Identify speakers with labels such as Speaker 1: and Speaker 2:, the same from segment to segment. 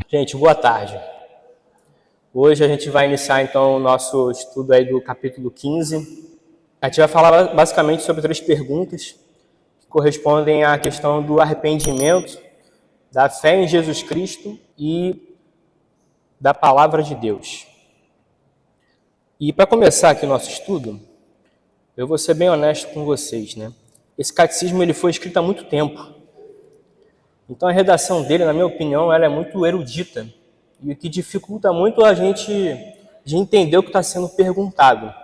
Speaker 1: Gente, boa tarde. Hoje a gente vai iniciar então o nosso estudo aí do capítulo 15. A gente vai falar basicamente sobre 3 perguntas que correspondem à questão do arrependimento, da fé em Jesus Cristo e da palavra de Deus. E para começar aqui o nosso estudo, eu vou ser bem honesto com vocês, né? Esse catecismo ele foi escrito há muito tempo. Então a redação dele, na minha opinião, ela é muito erudita e o que dificulta muito a gente de entender o que está sendo perguntado.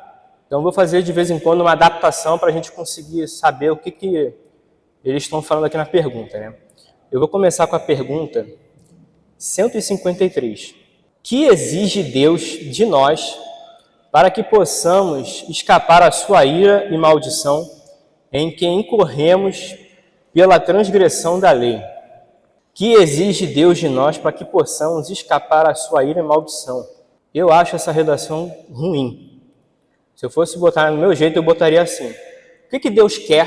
Speaker 1: Então eu vou fazer de vez em quando uma adaptação para a gente conseguir saber o que eles estão falando aqui na pergunta, né? Eu vou começar com a pergunta 153. Que exige Deus de nós para que possamos escapar à sua ira e maldição em que incorremos pela transgressão da lei? Que exige Deus de nós para que possamos escapar à sua ira e maldição? Eu acho essa redação ruim. Se eu fosse botar no meu jeito, eu botaria assim. O que Deus quer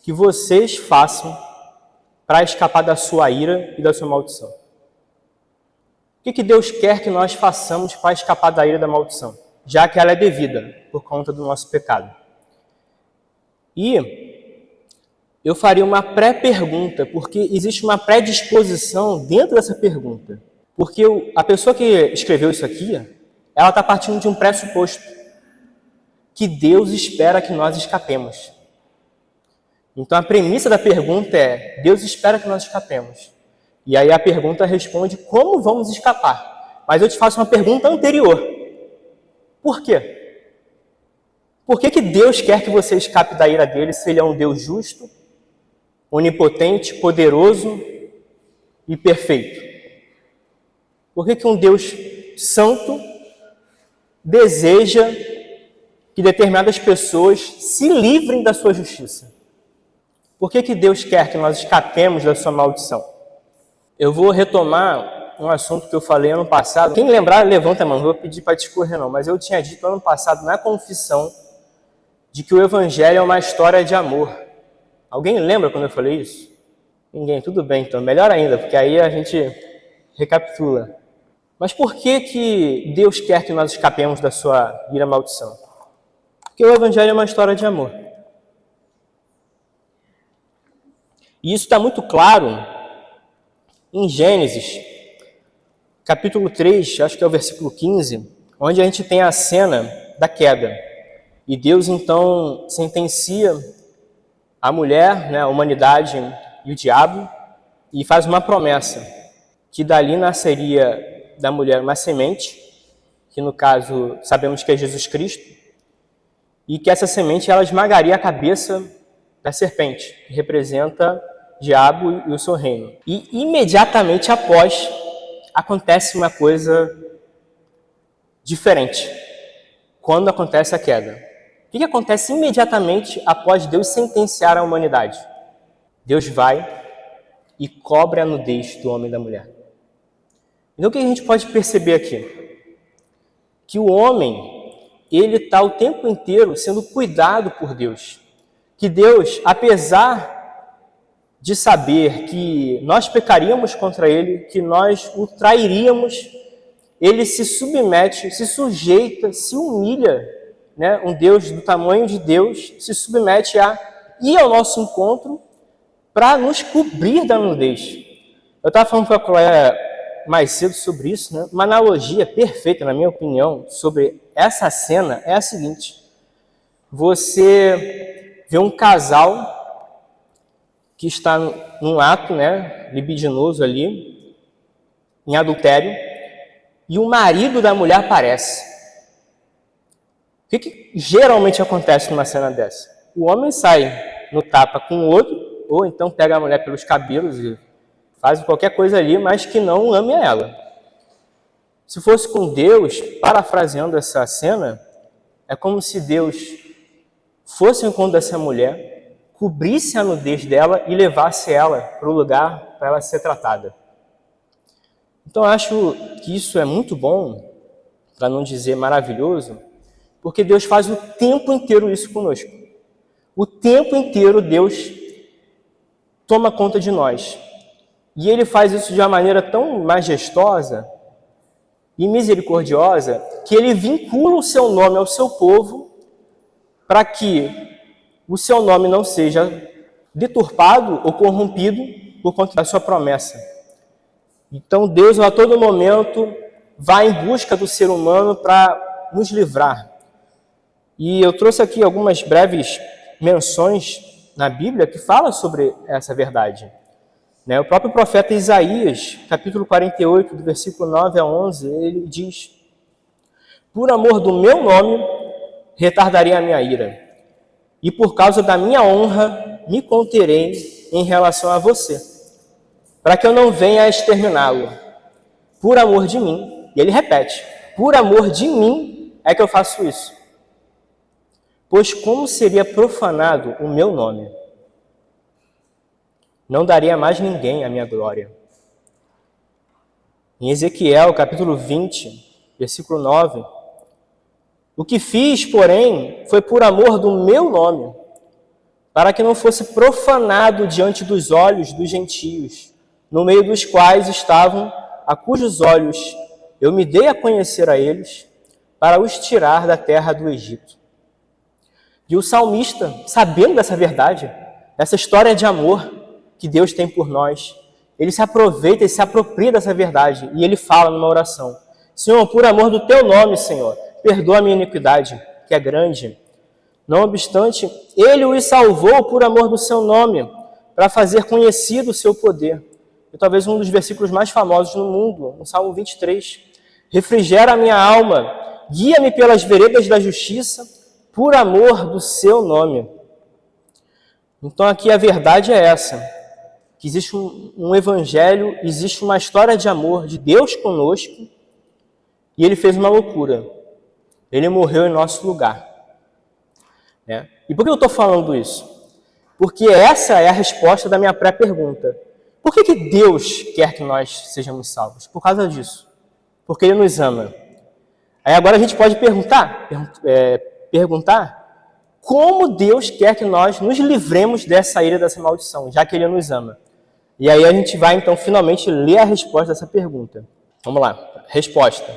Speaker 1: que vocês façam para escapar da sua ira e da sua maldição? O que Deus quer que nós façamos para escapar da ira e da maldição? Já que ela é devida por conta do nosso pecado. E eu faria uma pré-pergunta, porque existe uma predisposição dentro dessa pergunta. Porque a pessoa que escreveu isso aqui, ela está partindo de um pressuposto, que Deus espera que nós escapemos. Então a premissa da pergunta é, Deus espera que nós escapemos. E aí a pergunta responde como vamos escapar. Mas eu te faço uma pergunta anterior. Por quê? Por que Deus quer que você escape da ira dele se ele é um Deus justo, onipotente, poderoso e perfeito? Por que um Deus santo deseja que determinadas pessoas se livrem da sua justiça? Por que Deus quer que nós escapemos da sua maldição? Eu vou retomar um assunto que eu falei ano passado. Quem lembrar, levanta a mão, não vou pedir para discorrer não, mas eu tinha dito ano passado na confissão de que o Evangelho é uma história de amor. Alguém lembra quando eu falei isso? Ninguém? Tudo bem, então. Melhor ainda, porque aí a gente recapitula. Mas por que Deus quer que nós escapemos da sua ira e maldição? Porque o Evangelho é uma história de amor. E isso está muito claro em Gênesis, capítulo 3, acho que é o versículo 15, onde a gente tem a cena da queda. E Deus, então, sentencia a mulher, né, a humanidade e o diabo, e faz uma promessa, que dali nasceria da mulher uma semente, que no caso sabemos que é Jesus Cristo, e que essa semente ela esmagaria a cabeça da serpente, que representa o diabo e o seu reino. E imediatamente após, acontece uma coisa diferente, quando acontece a queda. O que acontece imediatamente após Deus sentenciar a humanidade? Deus vai e cobre a nudez do homem e da mulher. Então o que a gente pode perceber aqui? Que o homem, ele está o tempo inteiro sendo cuidado por Deus. Que Deus, apesar de saber que nós pecaríamos contra ele, que nós o trairíamos, ele se submete, se sujeita, se humilha, né? Um Deus do tamanho de Deus se submete a ir ao nosso encontro para nos cobrir da nudez. Eu estava falando com a colega mais cedo sobre isso, né? Uma analogia perfeita, na minha opinião, sobre essa cena é a seguinte. Você vê um casal que está num ato, né, libidinoso ali, em adultério, e o marido da mulher aparece. O que geralmente acontece numa cena dessa? O homem sai no tapa com o outro, ou então pega a mulher pelos cabelos e faz qualquer coisa ali, mas que não ame a ela. Se fosse com Deus, parafraseando essa cena, é como se Deus fosse ao encontro dessa mulher, cobrisse a nudez dela e levasse ela para o lugar para ela ser tratada. Então, eu acho que isso é muito bom, para não dizer maravilhoso, porque Deus faz o tempo inteiro isso conosco. O tempo inteiro Deus toma conta de nós. E ele faz isso de uma maneira tão majestosa e misericordiosa que ele vincula o seu nome ao seu povo para que o seu nome não seja deturpado ou corrompido por conta da sua promessa. Então Deus a todo momento vai em busca do ser humano para nos livrar. E eu trouxe aqui algumas breves menções na Bíblia que falam sobre essa verdade. O próprio profeta Isaías, capítulo 48, do versículo 9 a 11, ele diz: por amor do meu nome, retardarei a minha ira, e por causa da minha honra, me conterei em relação a você, para que eu não venha a exterminá-lo. Por amor de mim, e ele repete, por amor de mim é que eu faço isso. Pois como seria profanado o meu nome? Não daria a mais ninguém a minha glória. Em Ezequiel, capítulo 20, versículo 9, o que fiz, porém, foi por amor do meu nome, para que não fosse profanado diante dos olhos dos gentios, no meio dos quais estavam, a cujos olhos eu me dei a conhecer a eles, para os tirar da terra do Egito. E o salmista, sabendo dessa verdade, dessa história de amor que Deus tem por nós, ele se aproveita e se apropria dessa verdade, e ele fala numa oração: Senhor, por amor do teu nome, Senhor, perdoa a minha iniquidade, que é grande. Não obstante, ele os salvou por amor do seu nome, para fazer conhecido o seu poder. E talvez um dos versículos mais famosos no mundo, no Salmo 23. Refrigera a minha alma, guia-me pelas veredas da justiça, por amor do seu nome. Então aqui a verdade é essa, que existe um evangelho, existe uma história de amor de Deus conosco, e ele fez uma loucura. Ele morreu em nosso lugar. E por que eu estou falando isso? Porque essa é a resposta da minha pré-pergunta. Por que Deus quer que nós sejamos salvos? Por causa disso. Porque Ele nos ama. Aí agora a gente pode perguntar como Deus quer que nós nos livremos dessa ira, dessa maldição, já que Ele nos ama. E aí a gente vai então finalmente ler a resposta dessa pergunta. Vamos lá. Resposta.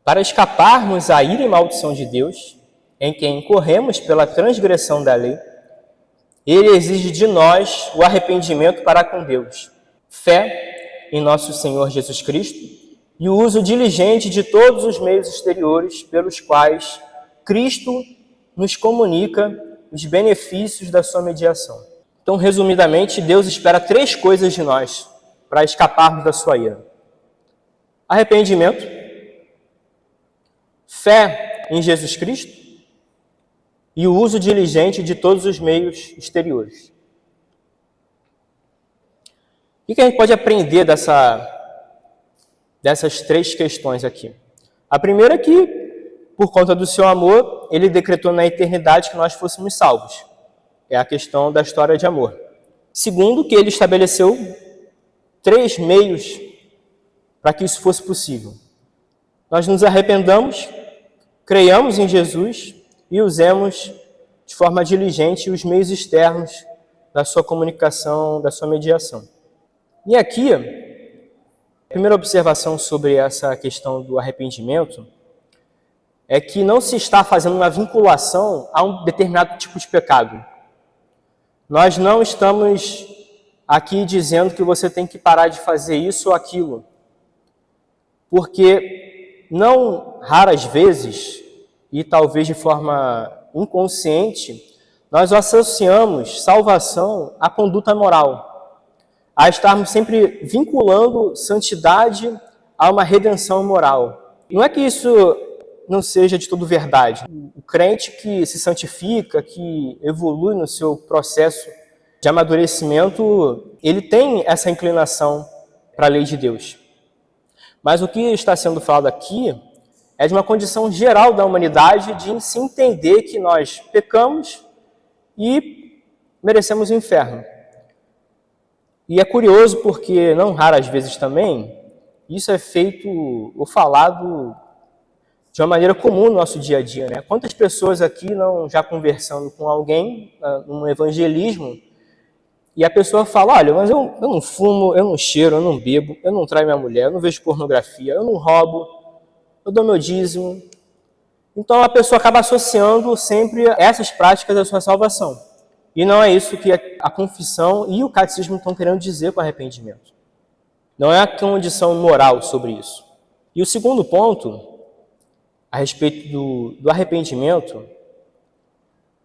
Speaker 1: Para escaparmos à ira e maldição de Deus, em quem incorremos pela transgressão da lei, Ele exige de nós o arrependimento para com Deus, fé em nosso Senhor Jesus Cristo e o uso diligente de todos os meios exteriores pelos quais Cristo nos comunica os benefícios da sua mediação. Então, resumidamente, Deus espera 3 coisas de nós para escaparmos da sua ira: arrependimento, fé em Jesus Cristo e o uso diligente de todos os meios exteriores. O que a gente pode aprender dessas 3 questões aqui? A primeira é que, por conta do seu amor, Ele decretou na eternidade que nós fôssemos salvos. É a questão da história de amor. Segundo, que Ele estabeleceu 3 meios para que isso fosse possível. Nós nos arrependamos, creiamos em Jesus e usemos de forma diligente os meios externos da sua comunicação, da sua mediação. E aqui, a primeira observação sobre essa questão do arrependimento é que não se está fazendo uma vinculação a um determinado tipo de pecado. Nós não estamos aqui dizendo que você tem que parar de fazer isso ou aquilo, porque não raras vezes, e talvez de forma inconsciente, nós associamos salvação à conduta moral, a estarmos sempre vinculando santidade a uma redenção moral. Não é que isso não seja de todo verdade. O crente que se santifica, que evolui no seu processo de amadurecimento, ele tem essa inclinação para a lei de Deus. Mas o que está sendo falado aqui é de uma condição geral da humanidade de se entender que nós pecamos e merecemos o inferno. E é curioso porque, não raras vezes também, isso é feito ou falado de uma maneira comum no nosso dia a dia, né? Quantas pessoas aqui não já conversando com alguém, num evangelismo, E a pessoa fala, olha, mas eu não fumo, eu não cheiro, eu não bebo, eu não traio minha mulher, eu não vejo pornografia, eu não roubo, eu dou meu dízimo. Então a pessoa acaba associando sempre essas práticas à sua salvação. E não é isso que a confissão e o catecismo estão querendo dizer com arrependimento. Não é a condição moral sobre isso. E o segundo ponto, a respeito do arrependimento,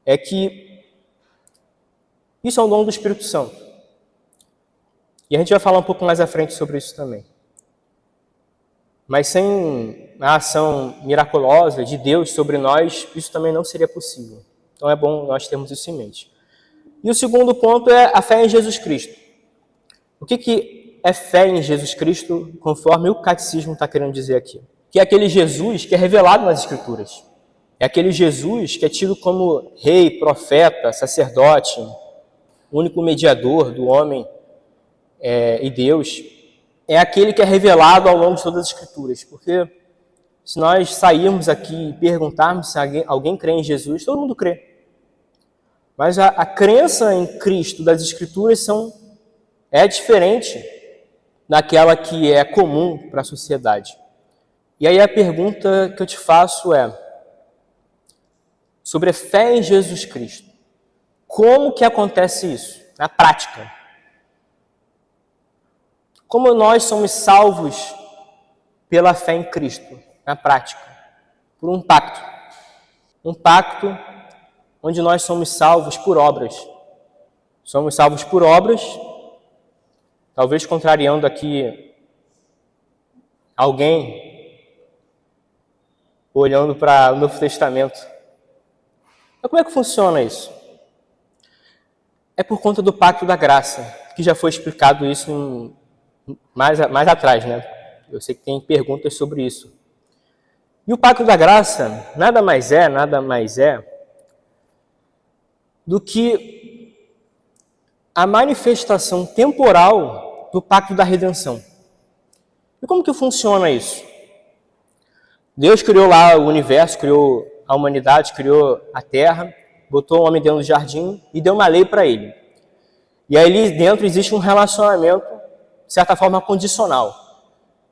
Speaker 1: é que isso é um dom do Espírito Santo. E a gente vai falar um pouco mais à frente sobre isso também. Mas sem a ação miraculosa de Deus sobre nós, isso também não seria possível. Então é bom nós termos isso em mente. E o segundo ponto é a fé em Jesus Cristo. O que é fé em Jesus Cristo, conforme o catecismo está querendo dizer aqui? Que é aquele Jesus que é revelado nas Escrituras. É aquele Jesus que é tido como rei, profeta, sacerdote, único mediador do homem e Deus. É aquele que é revelado ao longo de todas as Escrituras. Porque se nós sairmos aqui e perguntarmos se alguém crê em Jesus, todo mundo crê. Mas a crença em Cristo das Escrituras é diferente daquela que é comum para a sociedade. E aí a pergunta que eu te faço é sobre a fé em Jesus Cristo. Como que acontece isso na prática? Como nós somos salvos pela fé em Cristo na prática? Por um pacto. Um pacto onde nós somos salvos por obras. Somos salvos por obras, talvez contrariando aqui alguém olhando para o Novo Testamento. Mas como é que funciona isso? É por conta do pacto da graça, que já foi explicado isso mais atrás, né? Eu sei que tem perguntas sobre isso. E o pacto da graça nada mais é do que a manifestação temporal do pacto da redenção. E como que funciona isso? Deus criou lá o universo, criou a humanidade, criou a terra, botou o homem dentro do jardim e deu uma lei para ele. E aí ali dentro existe um relacionamento, de certa forma, condicional.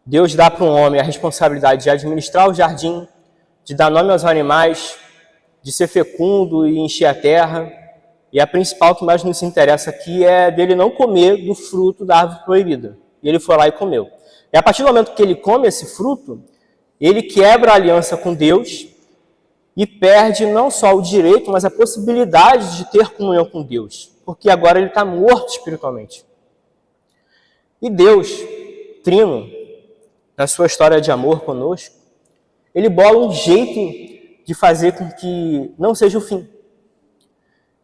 Speaker 1: Deus dá para um homem a responsabilidade de administrar o jardim, de dar nome aos animais, de ser fecundo e encher a terra. E a principal que mais nos interessa aqui é dele não comer do fruto da árvore proibida. E ele foi lá e comeu. E a partir do momento que ele come esse fruto, ele quebra a aliança com Deus e perde não só o direito, mas a possibilidade de ter comunhão com Deus. Porque agora ele está morto espiritualmente. E Deus, Trino, na sua história de amor conosco, ele bola um jeito de fazer com que não seja o fim.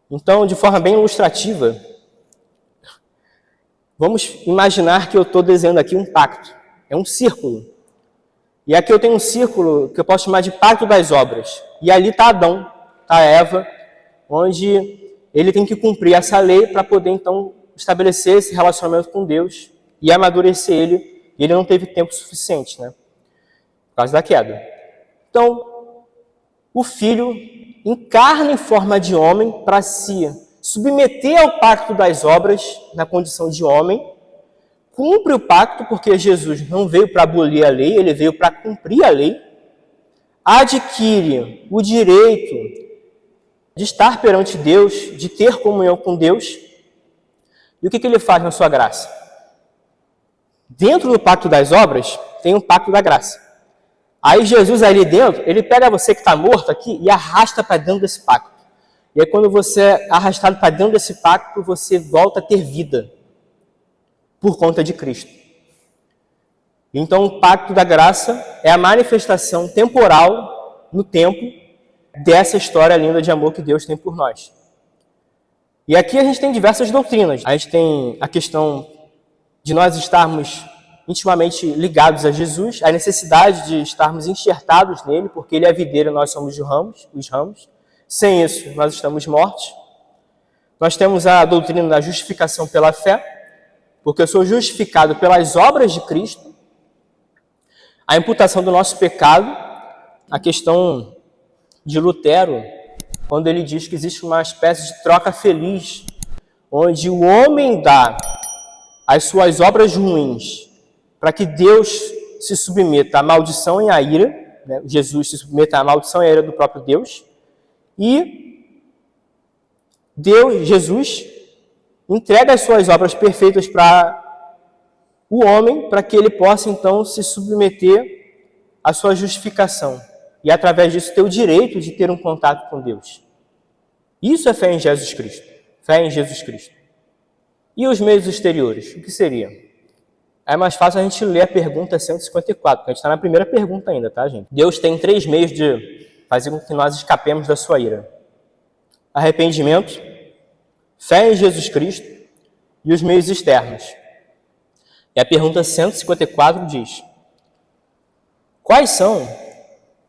Speaker 1: Então, de forma bem ilustrativa, vamos imaginar que eu estou desenhando aqui um pacto. É um círculo. E aqui eu tenho um círculo que eu posso chamar de pacto das obras. E ali está Adão, está Eva, onde ele tem que cumprir essa lei para poder, então, estabelecer esse relacionamento com Deus e amadurecer ele. E ele não teve tempo suficiente, né? Por causa da queda. Então, o Filho encarna em forma de homem para se submeter ao pacto das obras na condição de homem, cumpre o pacto porque Jesus não veio para abolir a lei, ele veio para cumprir a lei, adquire o direito de estar perante Deus, de ter comunhão com Deus. E o que ele faz na sua graça? Dentro do pacto das obras, tem um pacto da graça. Aí Jesus ali dentro, ele pega você que está morto aqui e arrasta para dentro desse pacto. E aí quando você é arrastado para dentro desse pacto, você volta a ter vida por conta de Cristo. Então o pacto da graça é a manifestação temporal no tempo dessa história linda de amor que Deus tem por nós. E aqui a gente tem diversas doutrinas. A gente tem a questão de nós estarmos intimamente ligados a Jesus, a necessidade de estarmos enxertados nele, porque ele é a videira e nós somos os ramos. Sem isso, nós estamos mortos. Nós temos a doutrina da justificação pela fé, porque eu sou justificado pelas obras de Cristo. A imputação do nosso pecado, a questão de Lutero, quando ele diz que existe uma espécie de troca feliz, onde o homem dá as suas obras ruins para que Deus se submeta à maldição e à ira, né? Jesus se submeta à maldição e à ira do próprio Deus, e Jesus entrega as suas obras perfeitas para o homem, para que ele possa então se submeter à sua justificação e através disso ter o direito de ter um contato com Deus. Isso é fé em Jesus Cristo. Fé em Jesus Cristo. E os meios exteriores? O que seria? É mais fácil a gente ler a pergunta 154, porque a gente está na primeira pergunta ainda, tá, gente? Deus tem 3 meios de fazer com que nós escapemos da sua ira: arrependimento, fé em Jesus Cristo e os meios externos. E a pergunta 154 diz: quais são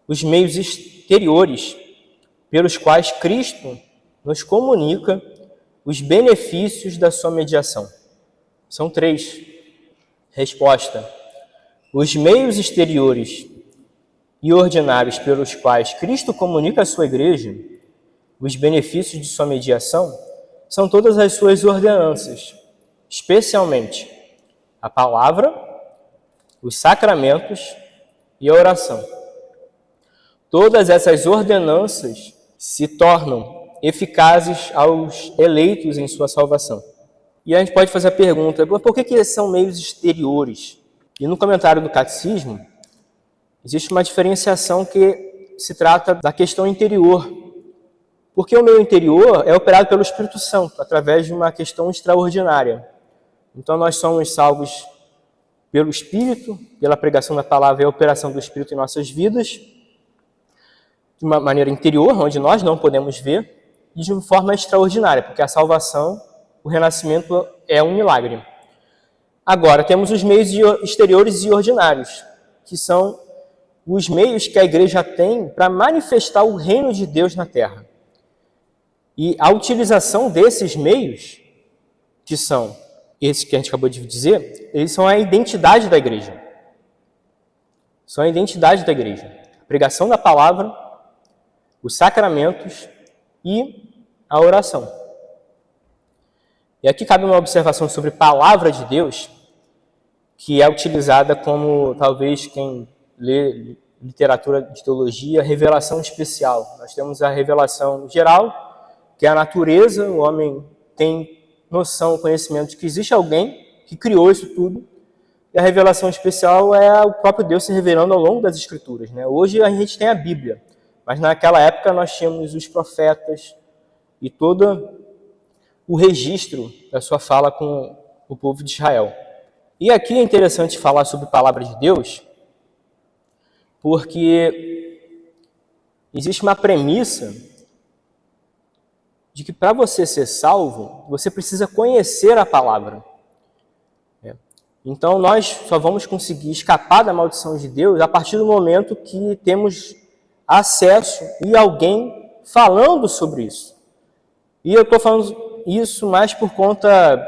Speaker 1: os meios exteriores pelos quais Cristo nos comunica os benefícios da sua mediação? São 3. Resposta: os meios exteriores e ordinários pelos quais Cristo comunica à sua igreja os benefícios de sua mediação são todas as suas ordenanças, especialmente a palavra, os sacramentos e a oração. Todas essas ordenanças se tornam eficazes aos eleitos em sua salvação. E a gente pode fazer a pergunta: por que são meios exteriores? E no comentário do Catecismo, existe uma diferenciação que se trata da questão interior. Porque o meio interior é operado pelo Espírito Santo, através de uma questão extraordinária. Então nós somos salvos pelo Espírito, pela pregação da palavra e a operação do Espírito em nossas vidas, de uma maneira interior, onde nós não podemos ver, e de uma forma extraordinária, porque a salvação, o renascimento é um milagre. Agora, temos os meios exteriores e ordinários, que são os meios que a igreja tem para manifestar o reino de Deus na terra. E a utilização desses meios, que são esses que a gente acabou de dizer, eles são a identidade da igreja. São a identidade da igreja. A pregação da palavra, os sacramentos e a oração. E aqui cabe uma observação sobre palavra de Deus, que é utilizada como, talvez, quem lê literatura de teologia, revelação especial. Nós temos a revelação geral, que é a natureza, o homem tem noção, conhecimento de que existe alguém que criou isso tudo, e a revelação especial é o próprio Deus se revelando ao longo das Escrituras, né? Hoje a gente tem a Bíblia, mas naquela época nós tínhamos os profetas e todo o registro da sua fala com o povo de Israel. E aqui é interessante falar sobre a palavra de Deus, porque existe uma premissa de que para você ser salvo, você precisa conhecer a palavra. Então nós só vamos conseguir escapar da maldição de Deus a partir do momento que temos acesso e alguém falando sobre isso. E eu estou falando isso mais por conta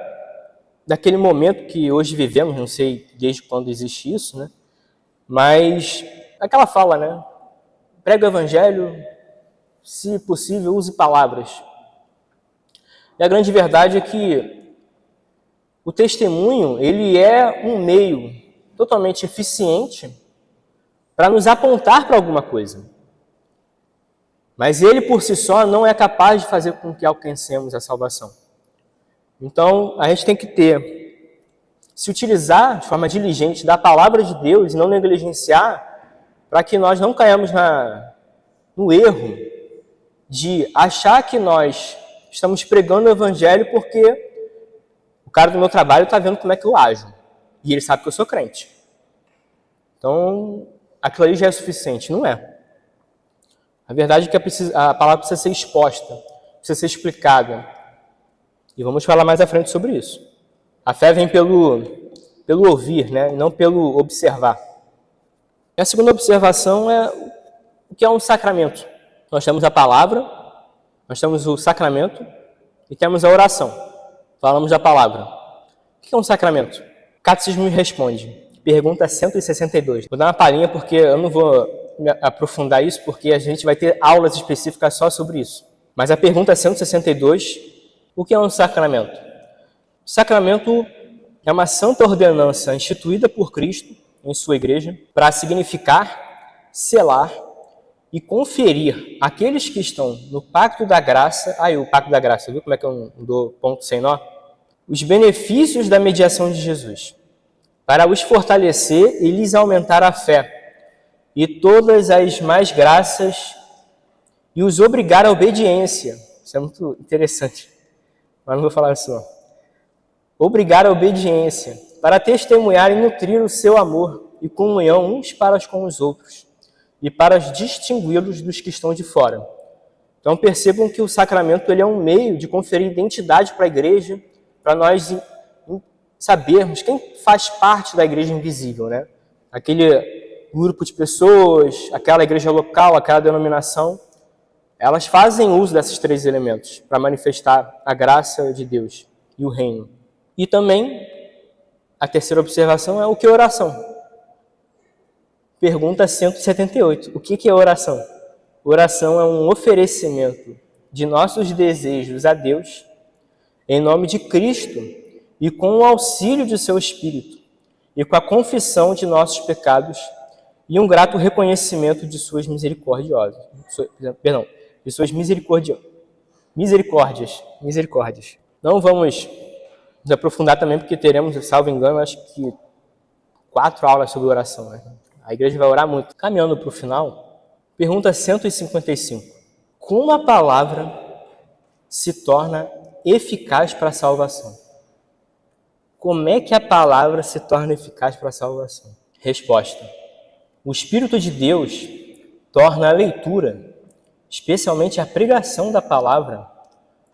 Speaker 1: daquele momento que hoje vivemos, não sei desde quando existe isso, né? Mas aquela fala, né? Prega o evangelho, se possível, use palavras. E a grande verdade é que o testemunho, ele é um meio totalmente eficiente para nos apontar para alguma coisa. Mas ele por si só não é capaz de fazer com que alcancemos a salvação. Então, a gente tem que se utilizar de forma diligente da palavra de Deus e não negligenciar, para que nós não caiamos no erro de achar que nós estamos pregando o evangelho porque o cara do meu trabalho está vendo como é que eu ajo. E ele sabe que eu sou crente. Então, aquilo ali já é suficiente. Não é. A verdade é que a palavra precisa ser exposta, precisa ser explicada. E vamos falar mais à frente sobre isso. A fé vem pelo ouvir, né? E não pelo observar. E a segunda observação é o que é um sacramento. Nós temos a palavra, nós temos o sacramento e temos a oração. Falamos da palavra. O que é um sacramento? O Catecismo me responde. Pergunta 162. Vou dar uma palhinha porque eu não vou me aprofundar isso, porque a gente vai ter aulas específicas só sobre isso. Mas a pergunta 162, o que é um sacramento? O sacramento é uma santa ordenança instituída por Cristo em sua igreja para significar, selar e conferir àqueles que estão no pacto da graça, o pacto da graça, viu como é que eu não dou ponto sem nó? Os benefícios da mediação de Jesus, para os fortalecer e lhes aumentar a fé e todas as mais graças e os obrigar à obediência. Isso é muito interessante, mas não vou falar isso não. Obrigar à obediência, para testemunhar e nutrir o seu amor e comunhão uns para com os outros, e para distingui-los dos que estão de fora. Então percebam que o sacramento ele é um meio de conferir identidade para a igreja, para nós sabermos quem faz parte da igreja invisível, né? Aquele grupo de pessoas, aquela igreja local, aquela denominação, elas fazem uso desses três elementos para manifestar a graça de Deus e o reino. E também, a terceira observação é o que é oração. Pergunta 178. O que é oração? Oração é um oferecimento de nossos desejos a Deus, em nome de Cristo, e com o auxílio de seu Espírito, e com a confissão de nossos pecados, e um grato reconhecimento de suas misericórdias. Não vamos nos aprofundar também, porque teremos, salvo engano, acho que 4 aulas sobre oração, né? A igreja vai orar muito. Caminhando para o final, pergunta 155. Como a palavra se torna eficaz para a salvação? Como é que a palavra se torna eficaz para a salvação? Resposta. O Espírito de Deus torna a leitura, especialmente a pregação da palavra,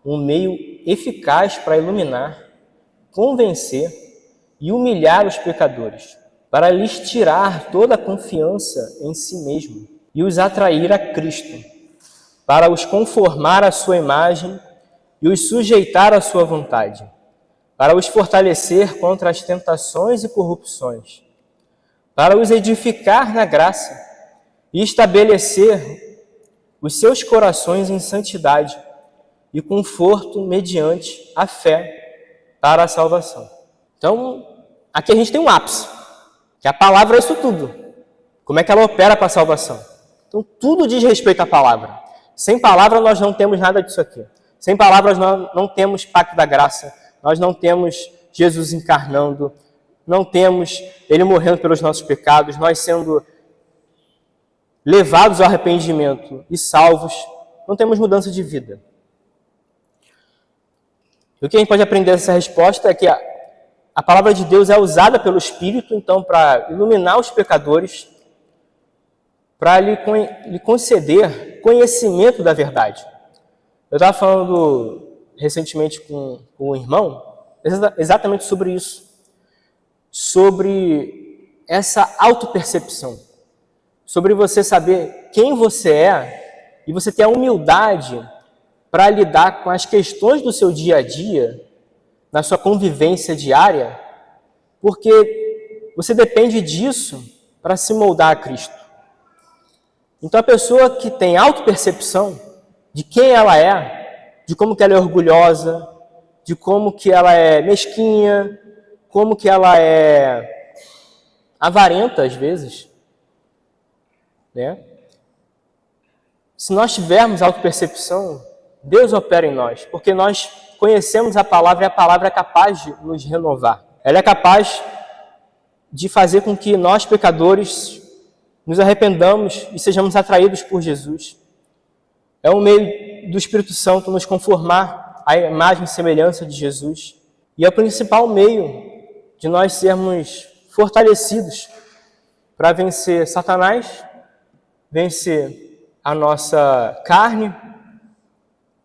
Speaker 1: um meio eficaz para iluminar, convencer e humilhar os pecadores, para lhes tirar toda a confiança em si mesmo e os atrair a Cristo, para os conformar à sua imagem e os sujeitar à sua vontade, para os fortalecer contra as tentações e corrupções, para os edificar na graça e estabelecer os seus corações em santidade e conforto mediante a fé para a salvação. Então, aqui a gente tem um ápice, que a palavra é isso tudo. Como é que ela opera para a salvação? Então, tudo diz respeito à palavra. Sem palavra, nós não temos nada disso aqui. Sem palavras, nós não temos pacto da graça. Nós não temos Jesus encarnando. Não temos Ele morrendo pelos nossos pecados. Nós sendo levados ao arrependimento e salvos. Não temos mudança de vida. E o que a gente pode aprender dessa resposta é que a palavra de Deus é usada pelo Espírito, então, para iluminar os pecadores, para lhe conceder conhecimento da verdade. Eu estava falando recentemente com um irmão exatamente sobre isso, sobre essa autopercepção, sobre você saber quem você é e você ter a humildade para lidar com as questões do seu dia a dia, na sua convivência diária, porque você depende disso para se moldar a Cristo. Então, a pessoa que tem autopercepção de quem ela é, de como que ela é orgulhosa, de como que ela é mesquinha, como que ela é avarenta às vezes, né? Se nós tivermos autopercepção, Deus opera em nós, porque nós conhecemos a palavra e a palavra é capaz de nos renovar. Ela é capaz de fazer com que nós, pecadores, nos arrependamos e sejamos atraídos por Jesus. É um meio do Espírito Santo nos conformar à imagem e semelhança de Jesus. E é o principal meio de nós sermos fortalecidos para vencer Satanás, vencer a nossa carne,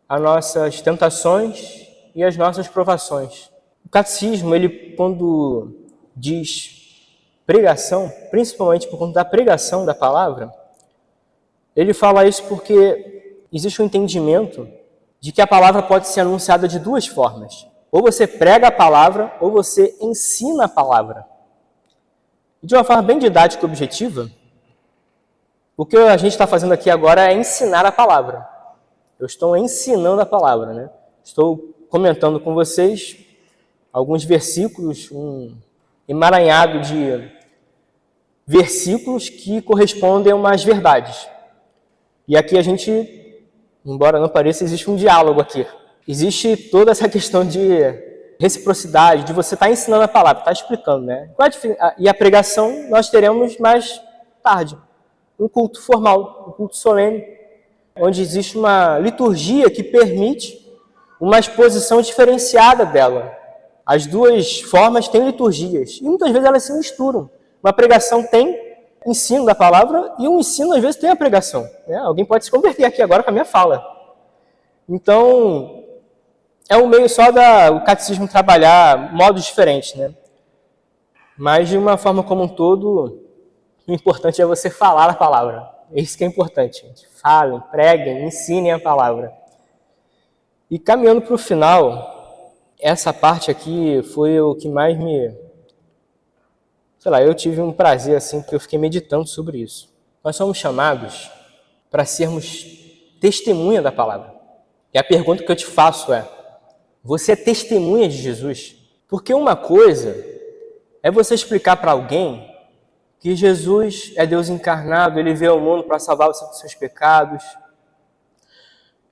Speaker 1: as nossas tentações e as nossas provações. O catecismo, ele quando diz pregação, principalmente por conta da pregação da palavra, ele fala isso porque existe um entendimento de que a palavra pode ser anunciada de duas formas. Ou você prega a palavra, ou você ensina a palavra. E de uma forma bem didática e objetiva, o que a gente está fazendo aqui agora é ensinar a palavra. Eu estou ensinando a palavra, né? Estou comentando com vocês alguns versículos, um emaranhado de versículos que correspondem a umas verdades. E aqui a gente, embora não pareça, existe um diálogo aqui. Existe toda essa questão de reciprocidade, de você estar ensinando a palavra, estar explicando, né? E a pregação nós teremos mais tarde, um culto formal, um culto solene, onde existe uma liturgia que permite uma exposição diferenciada dela. As duas formas têm liturgias, e muitas vezes elas se misturam. Uma pregação tem ensino da palavra, e um ensino às vezes tem a pregação. Né? Alguém pode se converter aqui agora com a minha fala. Então, é um meio só o catecismo trabalhar modos diferentes, né? Mas, de uma forma como um todo, o importante é você falar a palavra. Isso que é importante, gente. Falem, preguem, ensinem a palavra. E caminhando para o final, essa parte aqui foi o que mais eu tive um prazer, assim, porque eu fiquei meditando sobre isso. Nós somos chamados para sermos testemunha da palavra. E a pergunta que eu te faço é, você é testemunha de Jesus? Porque uma coisa é você explicar para alguém que Jesus é Deus encarnado, Ele veio ao mundo para salvar você dos seus pecados.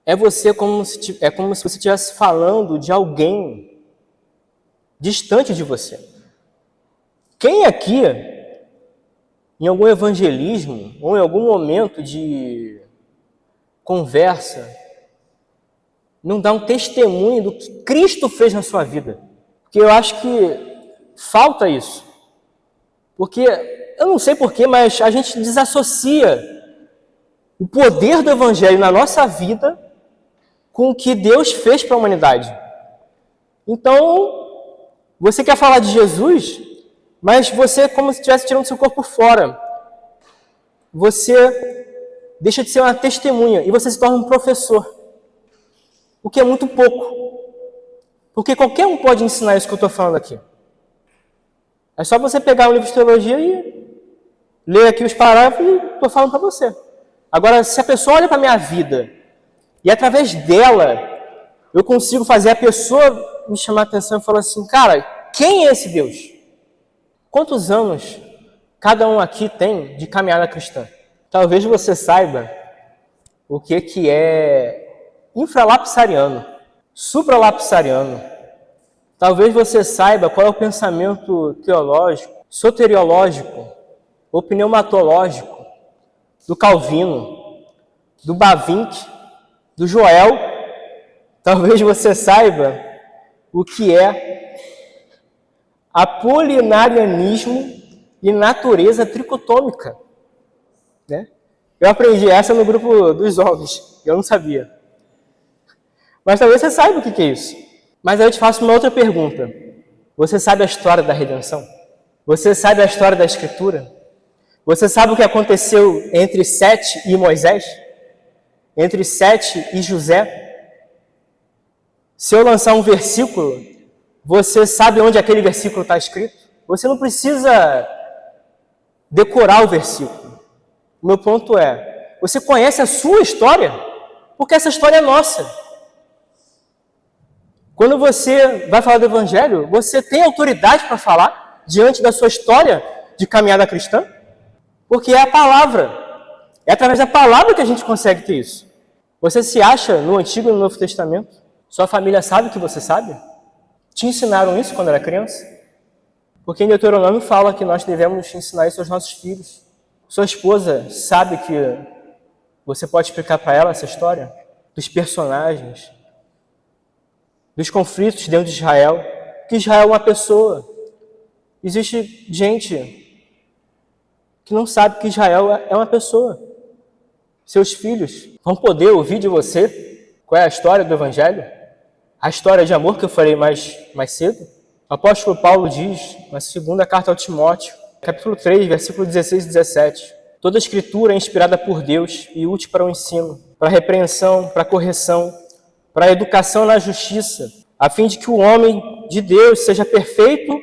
Speaker 1: É como se você estivesse falando de alguém distante de você. Quem aqui, em algum evangelismo, ou em algum momento de conversa, não dá um testemunho do que Cristo fez na sua vida? Porque eu acho que falta isso. Porque, eu não sei porquê, mas a gente desassocia o poder do Evangelho na nossa vida com o que Deus fez para a humanidade. Então, você quer falar de Jesus, mas você é como se estivesse tirando seu corpo fora. Você deixa de ser uma testemunha e você se torna um professor. O que é muito pouco. Porque qualquer um pode ensinar isso que eu estou falando aqui. É só você pegar um livro de teologia e ler aqui os parágrafos e estou falando para você. Agora, se a pessoa olha para a minha vida e através dela eu consigo fazer a pessoa me chamar a atenção e falar assim, cara, quem é esse Deus? Quantos anos cada um aqui tem de caminhada cristã? Talvez você saiba o que é infralapsariano, supralapsariano. Talvez você saiba qual é o pensamento teológico, soteriológico ou pneumatológico do Calvino, do Bavinck, do Joel. Talvez você saiba o que é apolinarianismo e natureza tricotômica. Né? Eu aprendi essa no grupo dos homens, eu não sabia. Mas talvez você saiba o que é isso. Mas aí eu te faço uma outra pergunta. Você sabe a história da redenção? Você sabe a história da Escritura? Você sabe o que aconteceu entre Sete e Moisés? Entre Sete e José? Se eu lançar um versículo, você sabe onde aquele versículo está escrito? Você não precisa decorar o versículo. O meu ponto é, você conhece a sua história? Porque essa história é nossa. Quando você vai falar do Evangelho, você tem autoridade para falar diante da sua história de caminhada cristã? Porque é a palavra. É através da palavra que a gente consegue ter isso. Você se acha no Antigo e no Novo Testamento? Sua família sabe que você sabe? Te ensinaram isso quando era criança? Porque em Deuteronômio fala que nós devemos ensinar isso aos nossos filhos. Sua esposa sabe que você pode explicar para ela essa história? Dos personagens, dos conflitos dentro de Israel, que Israel é uma pessoa. Existe gente que não sabe que Israel é uma pessoa. Seus filhos vão poder ouvir de você qual é a história do Evangelho, a história de amor que eu falei mais cedo. O apóstolo Paulo diz, na segunda carta ao Timóteo, capítulo 3, versículo 16 e 17, toda a Escritura é inspirada por Deus e útil para o ensino, para a repreensão, para a correção, para a educação na justiça, a fim de que o homem de Deus seja perfeito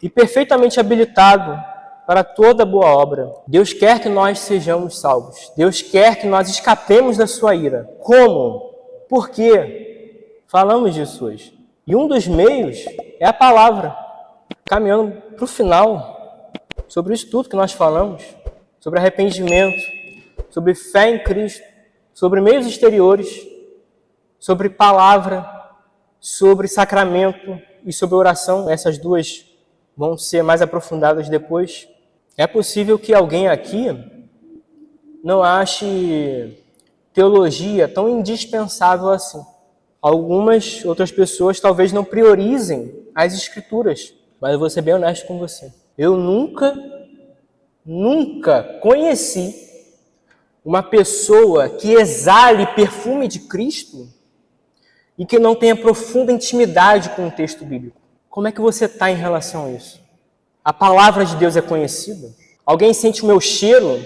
Speaker 1: e perfeitamente habilitado para toda boa obra. Deus quer que nós sejamos salvos. Deus quer que nós escapemos da sua ira. Como? Por quê? Falamos disso hoje. E um dos meios é a palavra. Caminhando para o final, sobre isso tudo que nós falamos, sobre arrependimento, sobre fé em Cristo, sobre meios exteriores, sobre palavra, sobre sacramento e sobre oração. Essas duas vão ser mais aprofundadas depois. É possível que alguém aqui não ache teologia tão indispensável assim. Algumas outras pessoas talvez não priorizem as escrituras, mas eu vou ser bem honesto com você. Eu nunca conheci uma pessoa que exale perfume de Cristo e que não tenha profunda intimidade com o texto bíblico. Como é que você está em relação a isso? A palavra de Deus é conhecida? Alguém sente o meu cheiro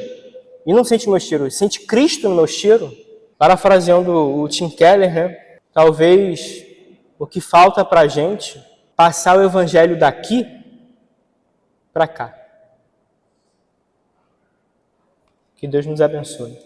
Speaker 1: e não sente o meu cheiro, sente Cristo no meu cheiro? Parafraseando o Tim Keller, né? Talvez o que falta para a gente passar o evangelho daqui para cá. Que Deus nos abençoe.